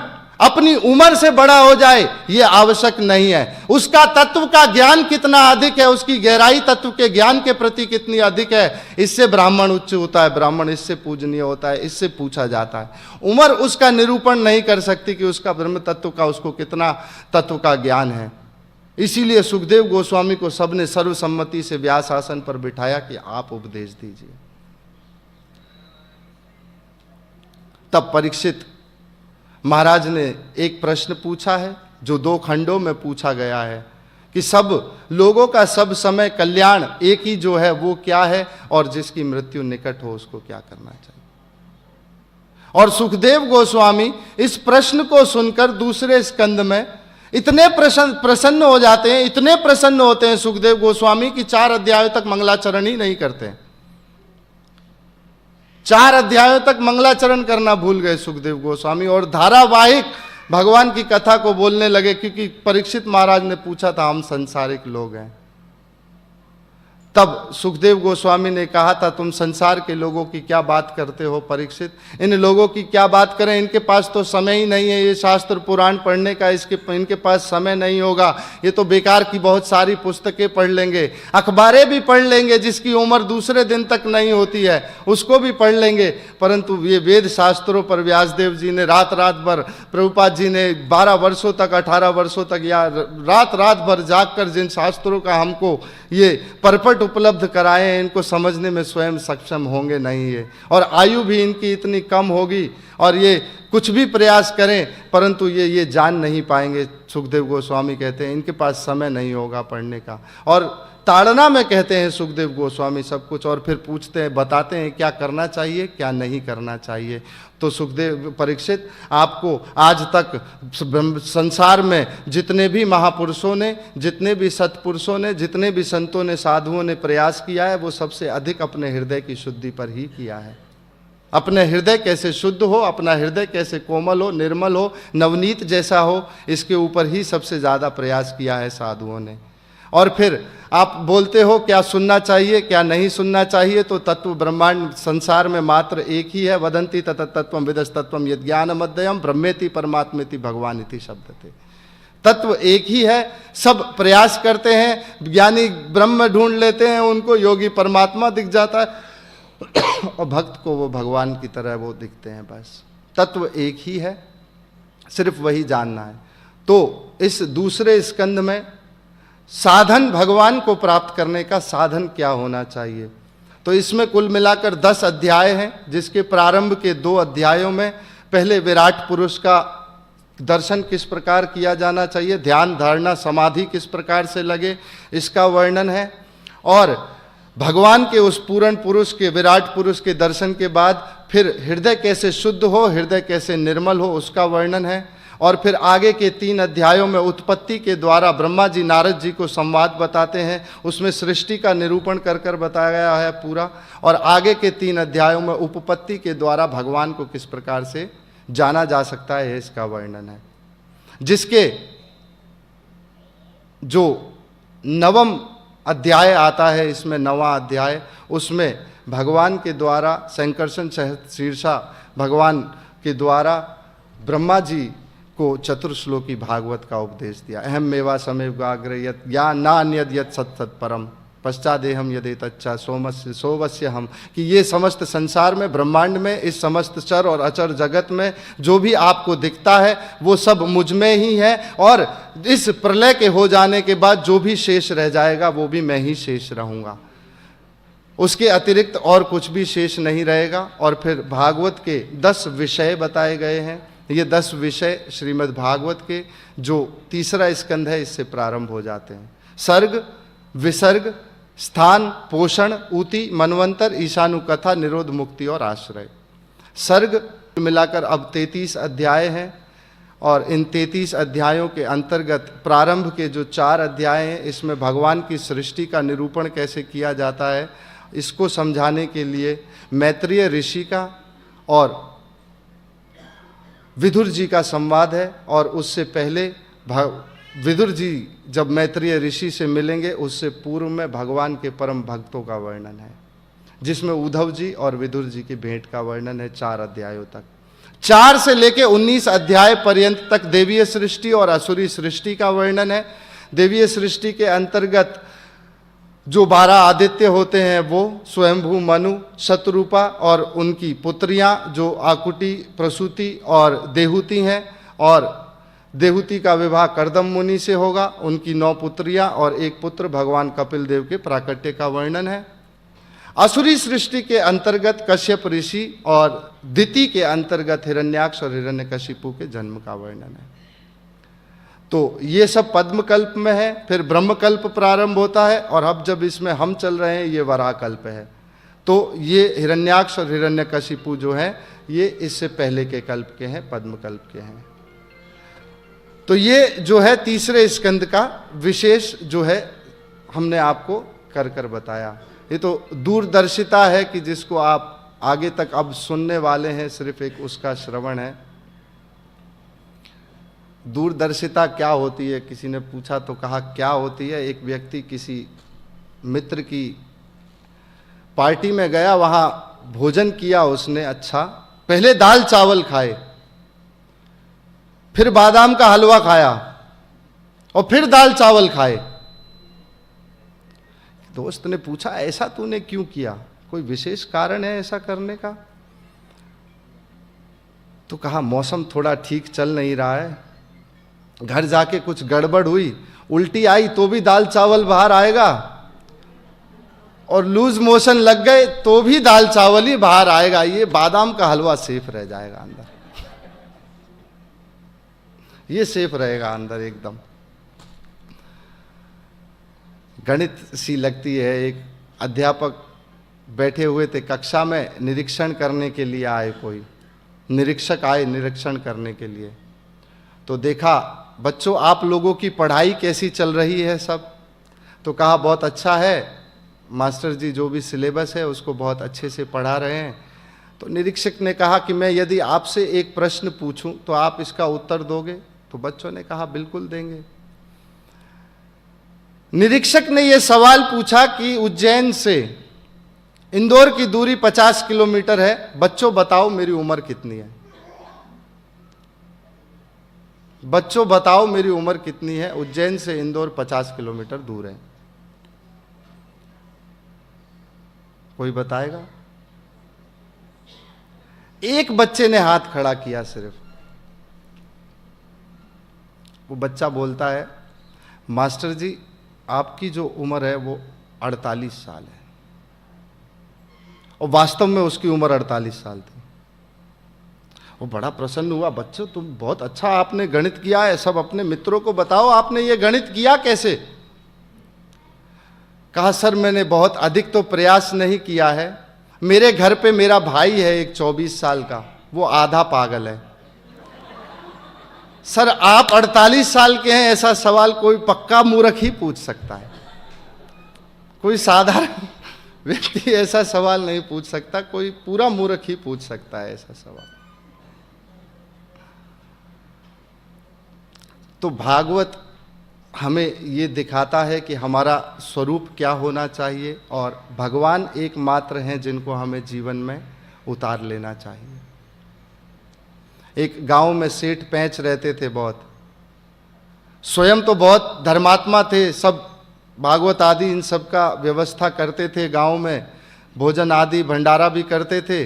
S2: अपनी उम्र से बड़ा हो जाए ये आवश्यक नहीं है, उसका तत्व का ज्ञान कितना अधिक है, उसकी गहराई तत्व के ज्ञान के प्रति कितनी अधिक है, इससे ब्राह्मण उच्च होता है, ब्राह्मण इससे पूजनीय होता है, इससे पूछा जाता है। उम्र उसका निरूपण नहीं कर सकती कि उसका ब्रह्म तत्व का, उसको कितना तत्व का ज्ञान है। इसीलिए सुखदेव गोस्वामी को सबने सर्वसम्मति से व्यास आसन पर बिठाया कि आप उपदेश दीजिए। तब परीक्षित महाराज ने एक प्रश्न पूछा है जो 2 खंडों में पूछा गया है कि सब लोगों का सब समय कल्याण एक ही जो है वो क्या है, और जिसकी मृत्यु निकट हो उसको क्या करना चाहिए। और सुखदेव गोस्वामी इस प्रश्न को सुनकर दूसरे स्कंद में इतने प्रसन्न हो जाते हैं, इतने प्रसन्न होते हैं सुखदेव गोस्वामी कि 4 अध्यायों तक मंगलाचरण ही नहीं करते। 4 अध्यायों तक मंगलाचरण करना भूल गए सुखदेव गोस्वामी और धारावाहिक भगवान की कथा को बोलने लगे, क्योंकि परीक्षित महाराज ने पूछा था हम संसारिक लोग हैं। तब सुखदेव गोस्वामी ने कहा था तुम संसार के लोगों की क्या बात करते हो परीक्षित, इन लोगों की क्या बात करें, इनके पास तो समय ही नहीं है ये शास्त्र पुराण पढ़ने का, इनके पास समय नहीं होगा, ये तो बेकार की बहुत सारी पुस्तकें पढ़ लेंगे, अखबारें भी पढ़ लेंगे, जिसकी उम्र दूसरे दिन तक नहीं होती है उसको भी पढ़ लेंगे, परंतु ये वेद शास्त्रों पर व्यासदेव जी ने रात रात भर, प्रभुपाद जी ने 12 वर्षों तक 18 वर्षों तक या रात रात भर जाग कर जिन शास्त्रों का हमको ये परपट उपलब्ध कराए हैं, इनको समझने में स्वयं सक्षम होंगे नहीं ये, और आयु भी इनकी इतनी कम होगी और ये कुछ भी प्रयास करें परंतु ये जान नहीं पाएंगे। सुखदेव गोस्वामी कहते हैं इनके पास समय नहीं होगा पढ़ने का, और ताड़ना में कहते हैं सुखदेव गोस्वामी सब कुछ, और फिर पूछते हैं बताते हैं क्या करना चाहिए क्या नहीं करना चाहिए। तो सुखदेव परीक्षित आपको आज तक संसार में जितने भी महापुरुषों ने, जितने भी सत्पुरुषों ने, जितने भी संतों ने, साधुओं ने प्रयास किया है वो सबसे अधिक अपने हृदय की शुद्धि पर ही किया है। अपने हृदय कैसे शुद्ध हो, अपना हृदय कैसे कोमल हो, निर्मल हो, नवनीत जैसा हो, इसके ऊपर ही सबसे ज़्यादा प्रयास किया है साधुओं ने। और फिर आप बोलते हो क्या सुनना चाहिए क्या नहीं सुनना चाहिए, तो तत्व ब्रह्मांड संसार में मात्र एक ही है, वदंती तत् तत्वम विदस्तत्वम यद ज्ञानमद्वयम् ब्रह्मेति परमात्मेति भगवान इति शब्दते। तत्व एक ही है, सब प्रयास करते हैं, ज्ञानी ब्रह्म ढूंढ लेते हैं, उनको योगी परमात्मा दिख जाता है और भक्त को वो भगवान की तरह वो दिखते हैं। बस तत्व एक ही है, सिर्फ वही जानना है। तो इस दूसरे स्कंद में साधन, भगवान को प्राप्त करने का साधन क्या होना चाहिए, तो इसमें कुल मिलाकर 10 अध्याय हैं, जिसके प्रारंभ के 2 अध्यायों में पहले विराट पुरुष का दर्शन किस प्रकार किया जाना चाहिए, ध्यान धारणा समाधि किस प्रकार से लगे इसका वर्णन है, और भगवान के उस पूर्ण पुरुष के, विराट पुरुष के दर्शन के बाद फिर हृदय कैसे शुद्ध हो, हृदय कैसे निर्मल हो, उसका वर्णन है। और फिर आगे के 3 अध्यायों में उत्पत्ति के द्वारा ब्रह्मा जी नारद जी को संवाद बताते हैं, उसमें सृष्टि का निरूपण कर कर बताया गया है पूरा। और आगे के 3 अध्यायों में उपपत्ति के द्वारा भगवान को किस प्रकार से जाना जा सकता है, इसका वर्णन है। जिसके जो 9वां अध्याय आता है, इसमें 9वां अध्याय, उसमें भगवान के द्वारा संकर्षण शीर्षा भगवान के द्वारा ब्रह्मा जी को चतुर्श्लोकी भागवत का उपदेश दिया। अहम मेवा समेव गाग्र यत या नान्यद यत सत सत परम पश्चादेहम यदे तच्चा सोमस्य सोवस्य हम, कि ये समस्त संसार में, ब्रह्मांड में, इस समस्त चर और अचर जगत में जो भी आपको दिखता है वो सब मुझ में ही है। और इस प्रलय के हो जाने के बाद जो भी शेष रह जाएगा वो भी मैं ही शेष रहूँगा, उसके अतिरिक्त और कुछ भी शेष नहीं रहेगा। और फिर भागवत के 10 विषय बताए गए हैं। ये 10 विषय श्रीमद् भागवत के जो 3रा स्कंध है इससे प्रारंभ हो जाते हैं। सर्ग, विसर्ग, स्थान, पोषण, ऊति, मनवंतर, ईशानुकथा, निरोध, मुक्ति और आश्रय। सर्ग मिलाकर अब 33 अध्याय हैं। और इन 33 अध्यायों के अंतर्गत प्रारंभ के जो 4 अध्याय हैं, इसमें भगवान की सृष्टि का निरूपण कैसे किया जाता है, इसको समझाने के लिए मैत्रेय ऋषि का और विदुर जी का संवाद है। और उससे पहले विदुर जी जब मैत्रेय ऋषि से मिलेंगे, उससे पूर्व में भगवान के परम भक्तों का वर्णन है, जिसमें उद्धव जी और विदुर जी की भेंट का वर्णन है 4 अध्यायों तक। 4 से लेकर 19 अध्याय पर्यंत तक देवीय सृष्टि और असुरी सृष्टि का वर्णन है। देवीय सृष्टि के अंतर्गत जो 12 आदित्य होते हैं वो स्वयंभू, मनु, शतरूपा और उनकी पुत्रियां जो आकुटी, प्रसूति और देहूति हैं। और देहूति का विवाह कर्दम मुनि से होगा, उनकी 9 पुत्रियां और 1 पुत्र भगवान कपिल देव के प्राकट्य का वर्णन है। असुरी सृष्टि के अंतर्गत कश्यप ऋषि और दिति के अंतर्गत हिरण्याक्ष और हिरण्यकशिपु के जन्म का वर्णन है। तो ये सब पद्मकल्प में है। फिर ब्रह्मकल्प प्रारंभ होता है और अब जब इसमें हम चल रहे हैं ये वराहकल्प है। तो ये हिरण्याक्ष और हिरण्यकशिपु जो है ये इससे पहले के कल्प के हैं, पद्मकल्प के हैं। तो ये जो है 3रे स्कंद का विशेष जो है हमने आपको कर कर बताया। ये तो दूरदर्शिता है कि जिसको आप आगे तक अब सुनने वाले हैं, सिर्फ एक उसका श्रवण है। दूरदर्शिता क्या होती है, किसी ने पूछा तो कहा क्या होती है। एक व्यक्ति किसी मित्र की पार्टी में गया, वहां भोजन किया उसने, अच्छा पहले दाल चावल खाए, फिर बादाम का हलवा खाया और फिर दाल चावल खाए। दोस्त ने पूछा ऐसा तूने क्यों किया, कोई विशेष कारण है ऐसा करने का? तो कहा मौसम थोड़ा ठीक चल नहीं रहा है, घर जाके कुछ गड़बड़ हुई, उल्टी आई तो भी दाल चावल बाहर आएगा, और लूज मोशन लग गए तो भी दाल चावल ही बाहर आएगा, ये बादाम का हलवा सेफ रह जाएगा अंदर, ये सेफ रहेगा अंदर एकदम। गणित सी लगती है। एक अध्यापक बैठे हुए थे कक्षा में, निरीक्षण करने के लिए आए, कोई निरीक्षक आए निरीक्षण करने के लिए। तो देखा बच्चों आप लोगों की पढ़ाई कैसी चल रही है सब? तो कहा बहुत अच्छा है मास्टर जी, जो भी सिलेबस है उसको बहुत अच्छे से पढ़ा रहे हैं। तो निरीक्षक ने कहा कि मैं यदि आपसे एक प्रश्न पूछूं तो आप इसका उत्तर दोगे? तो बच्चों ने कहा बिल्कुल देंगे। निरीक्षक ने यह सवाल पूछा कि उज्जैन से इंदौर की दूरी 50 किलोमीटर है, बच्चों बताओ मेरी उम्र कितनी है? बच्चों बताओ मेरी उम्र कितनी है? उज्जैन से इंदौर 50 किलोमीटर दूर है। कोई बताएगा? एक बच्चे ने हाथ खड़ा किया सिर्फ। वो बच्चा बोलता है मास्टर जी आपकी जो उम्र है वो 48 साल है। और वास्तव में उसकी उम्र 48 साल थी। वो बड़ा प्रसन्न हुआ, बच्चों तुम बहुत अच्छा आपने गणित किया है, सब अपने मित्रों को बताओ आपने ये गणित किया कैसे? कहा सर मैंने बहुत अधिक तो प्रयास नहीं किया है, मेरे घर पे मेरा भाई है एक 24 साल का, वो आधा पागल है। सर आप 48 साल के हैं, ऐसा सवाल कोई पक्का मूर्ख ही पूछ सकता है, कोई साधारण व्यक्ति ऐसा सवाल नहीं पूछ सकता, कोई पूरा मूर्ख ही पूछ सकता है ऐसा सवाल। तो भागवत हमें ये दिखाता है कि हमारा स्वरूप क्या होना चाहिए और भगवान एकमात्र हैं जिनको हमें जीवन में उतार लेना चाहिए। एक गांव में सेठ पैंच रहते थे, बहुत स्वयं तो बहुत धर्मात्मा थे, सब भागवत आदि इन सब का व्यवस्था करते थे, गांव में भोजन आदि भंडारा भी करते थे,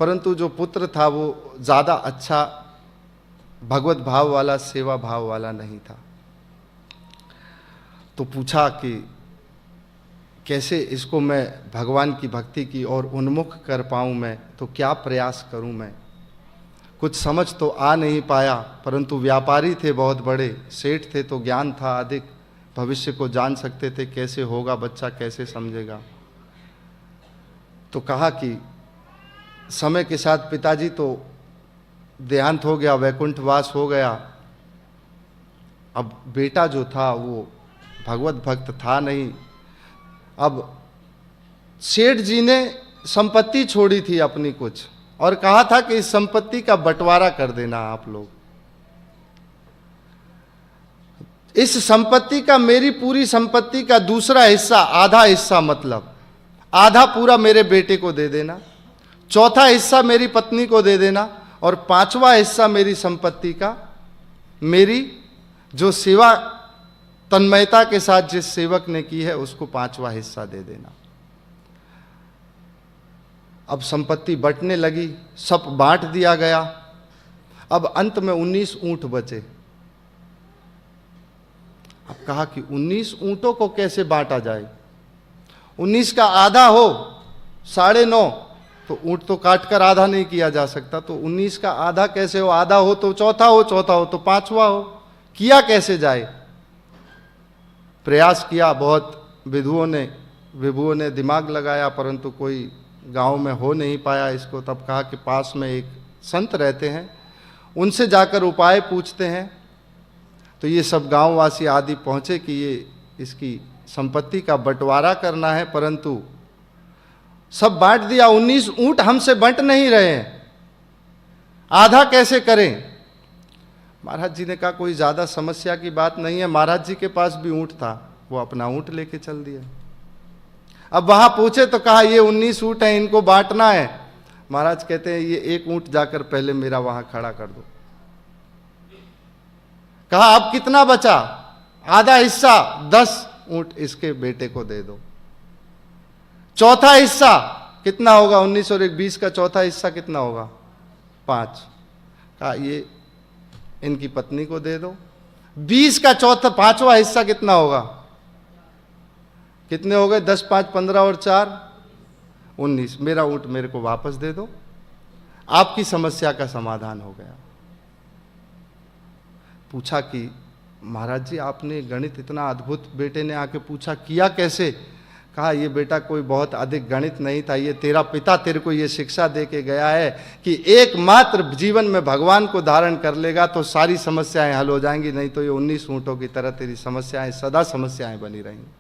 S2: परंतु जो पुत्र था वो ज़्यादा अच्छा भगवत भाव वाला, सेवा भाव वाला नहीं था। तो पूछा कि कैसे इसको मैं भगवान की भक्ति की ओर उन्मुख कर पाऊँ, मैं तो क्या प्रयास करूँ मैं। कुछ समझ तो आ नहीं पाया, परंतु व्यापारी थे बहुत बड़े, सेठ थे तो ज्ञान था अधिक, भविष्य को जान सकते थे कैसे होगा बच्चा, कैसे समझेगा। तो कहा कि समय के साथ पिताजी तो देहांत हो गया, वैकुंठवास हो गया, अब बेटा जो था वो भगवत भक्त था नहीं। अब सेठ जी ने संपत्ति छोड़ी थी अपनी कुछ, और कहा था कि इस संपत्ति का बंटवारा कर देना आप लोग। इस संपत्ति का, मेरी पूरी संपत्ति का दूसरा हिस्सा, आधा हिस्सा मतलब आधा पूरा मेरे बेटे को दे देना, चौथा हिस्सा मेरी पत्नी को दे देना, और पांचवा हिस्सा मेरी संपत्ति का मेरी जो सेवा तन्मयता के साथ जिस सेवक ने की है उसको पांचवा हिस्सा दे देना। अब संपत्ति बंटने लगी, सब बांट दिया गया। अब अंत में 19 ऊंट बचे। अब कहा कि 19 ऊंटों को कैसे बांटा जाए, 19 का आधा हो 9.5, तो ऊंट तो काट कर आधा नहीं किया जा सकता, तो 19 का आधा कैसे हो, आधा हो तो चौथा हो, चौथा हो तो पांचवा हो, किया कैसे जाए। प्रयास किया बहुत, विभुओं ने दिमाग लगाया, परंतु कोई गांव में हो नहीं पाया इसको। तब कहा कि पास में एक संत रहते हैं, उनसे जाकर उपाय पूछते हैं। तो ये सब गांववासी आदि पहुंचे कि ये इसकी संपत्ति का बंटवारा करना है, परंतु सब बांट दिया, 19 ऊंट हमसे बंट नहीं रहे हैं, आधा कैसे करें। महाराज जी ने कहा कोई ज़्यादा समस्या की बात नहीं है, महाराज जी के पास भी ऊंट था, वो अपना ऊंट लेके चल दिया। अब वहां पूछे तो कहा ये 19 ऊंट हैं, इनको बांटना है। महाराज कहते हैं ये एक ऊंट जाकर पहले मेरा वहां खड़ा कर दो। कहा अब कितना बचा, आधा हिस्सा 10 ऊंट इसके बेटे को दे दो, चौथा हिस्सा कितना होगा, 19 और 1 20 का चौथा हिस्सा कितना होगा, 5। कहा ये इनकी पत्नी को दे दो। 20 का चौथा पांचवा हिस्सा कितना होगा, कितने हो गए, 10 5 15 और 4 19, मेरा ऊंट मेरे को वापस दे दो, आपकी समस्या का समाधान हो गया। पूछा कि महाराज जी आपने गणित इतना अद्भुत, बेटे ने आके पूछा किया कैसे। कहा ये बेटा कोई बहुत अधिक गणित नहीं था, ये तेरा पिता तेरे को ये शिक्षा दे के गया है कि एकमात्र जीवन में भगवान को धारण कर लेगा तो सारी समस्याएं हल हो जाएंगी, नहीं तो ये 19 ऊंटों की तरह तेरी समस्याएं सदा समस्याएं बनी रहेंगी।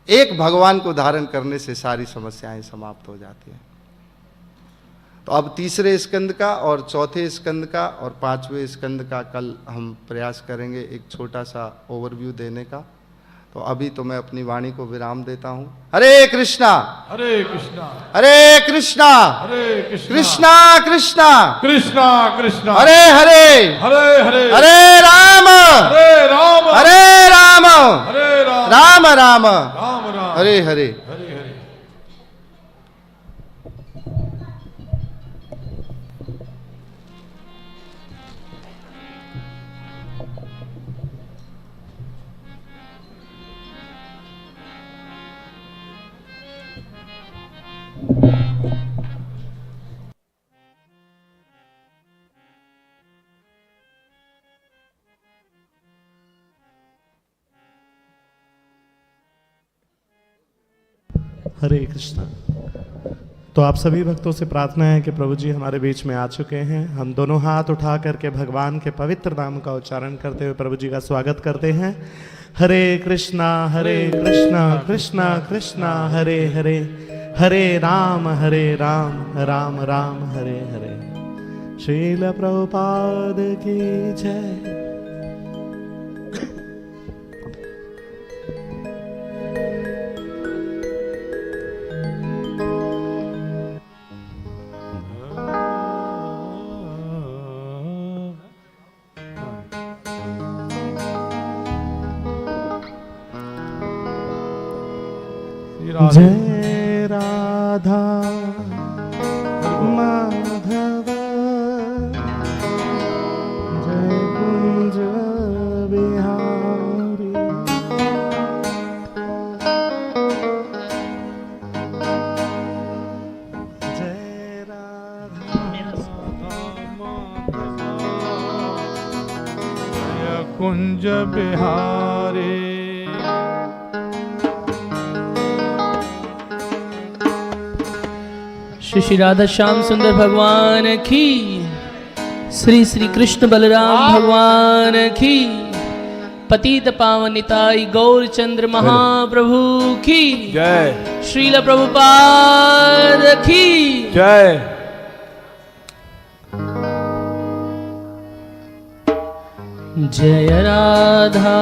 S2: एक भगवान को धारण करने से सारी समस्याएं समाप्त हो जाती हैं। तो अब तीसरे स्कंद का और चौथे स्कंद का और पांचवें स्कंद का कल हम प्रयास करेंगे एक छोटा सा ओवरव्यू देने का। तो अभी तो मैं अपनी वाणी को विराम देता हूं। हरे कृष्णा
S3: हरे कृष्णा
S2: हरे कृष्णा
S3: हरे कृष्णा
S2: कृष्णा कृष्णा
S3: कृष्णा कृष्णा
S2: हरे हरे
S3: हरे हरे
S2: हरे राम
S3: हरे राम
S2: हरे राम
S3: हरे राम
S2: राम राम
S3: राम राम
S2: हरे हरे।
S3: हरे हरे।
S1: हरे कृष्णा। तो आप सभी भक्तों से प्रार्थना है कि प्रभु जी हमारे बीच में आ चुके हैं। हम दोनों हाथ उठा करके भगवान के पवित्र नाम का उच्चारण करते हुए प्रभु जी का स्वागत करते हैं। हरे कृष्णा कृष्णा कृष्णा हरे हरे, हरे राम राम राम हरे हरे। श्रील प्रभुपाद की जय। जय राधा माधव जय कुंज बिहारी। जय राधा
S3: जय कुंज बिहारी।
S4: श्री श्री राधा श्याम सुंदर भगवान की, श्री श्री कृष्ण बलराम भगवान की, पतित पावन निताई गौर चंद्र महाप्रभु की
S3: जय।
S4: श्रील प्रभुपाद की
S3: जय।
S4: जय राधा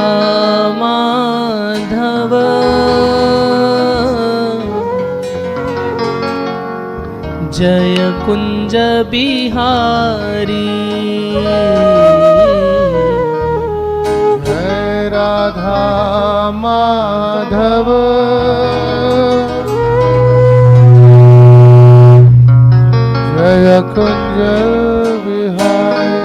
S4: माधव जय कुंज बिहारी।
S2: जय राधा माधव जय कुंज बिहारी।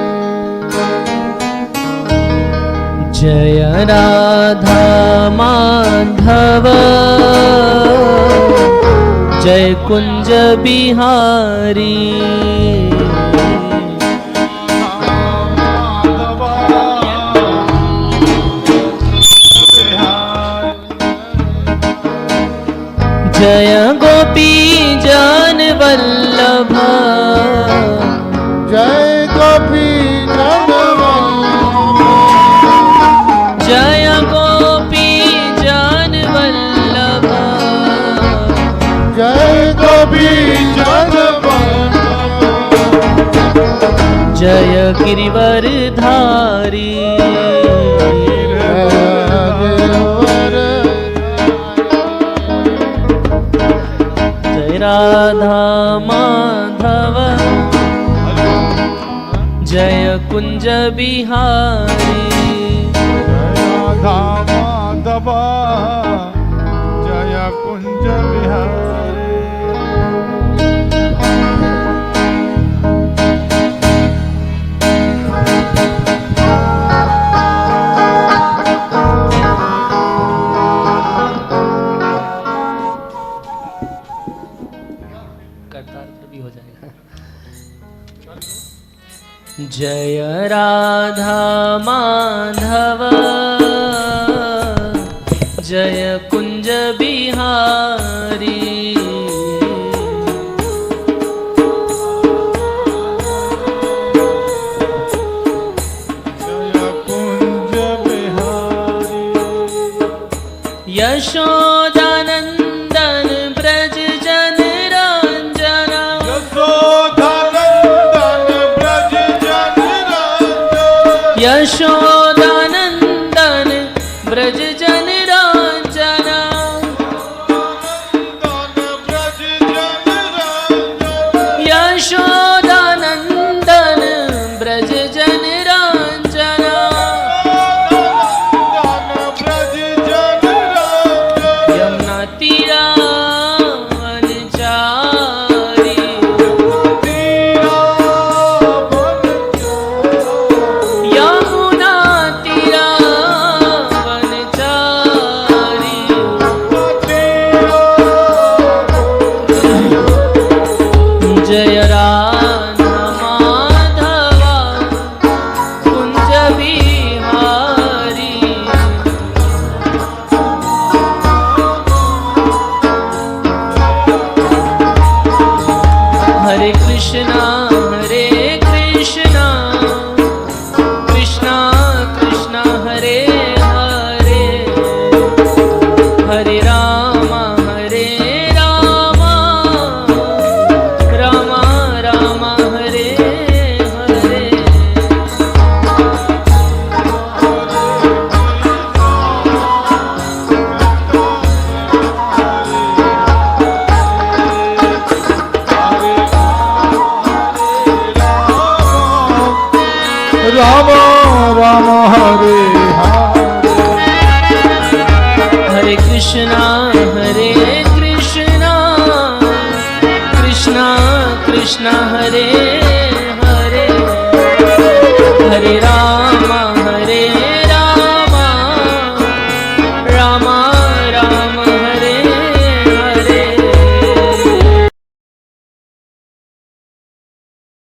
S4: जय राधा माधव जय कुंज बिहारी। जय गोपी जन वल्लभ
S2: जय गोपी जन वल्लभ
S4: जय गोपी जन वल्लभ
S2: जय गोपी जन वल्लभ
S4: जय गिरिवर धारी। जय राधा माधव जय कुंज बिहारी।
S3: राधा माधव जय कुंज बिहारी।
S4: करतार भी हो जाएगा। जय राधा माधव जय कुंज बिहारी।
S3: जय कुंज बिहारी।
S4: यशोदानंदन ब्रज जन रंजना
S3: यशोदानंदन ब्रज जन रंजन।
S4: यशोदानंदन ब्रज जन रंजना
S3: ब्रज जन रंजन।
S4: यशोदानंदन ब्रज जन रंजना।
S3: ब्रज जन रंजन।
S4: यमुना तीरा वनचारी। यमुना तीरा वनचारी। जय राधा माधवा कुंज बिहारी। हरे कृष्णा कृष्णा कृष्णा हरे हरे, हरे राम राम राम हरे हरे।
S3: राम राम हरे हरे,
S4: हरे कृष्णा कृष्णा कृष्णा हरे